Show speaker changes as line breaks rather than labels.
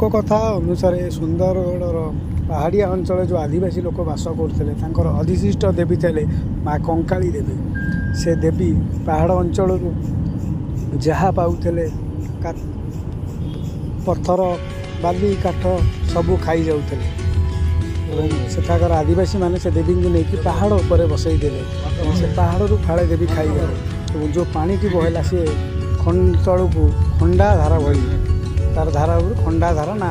लोककथा अनुसार सुंदरगढ़ पहाड़िया अंचल जो आदिवासी लोक बास करते अधिशिष्ट देवी थे माँ कंकाली देवी। से देवी पहाड़ अंचल जहाँ पाते पत्थर बाली काठ सबू खाई जाते सेठाकर आदिवासी माने से देवी को लेकिन पहाड़ पर बसई देले से पहाड़ फाड़े देवी खाई गले जो पानी की बहला सी तलू को खंडा धारा भरी तार धारा खंडा धारा ना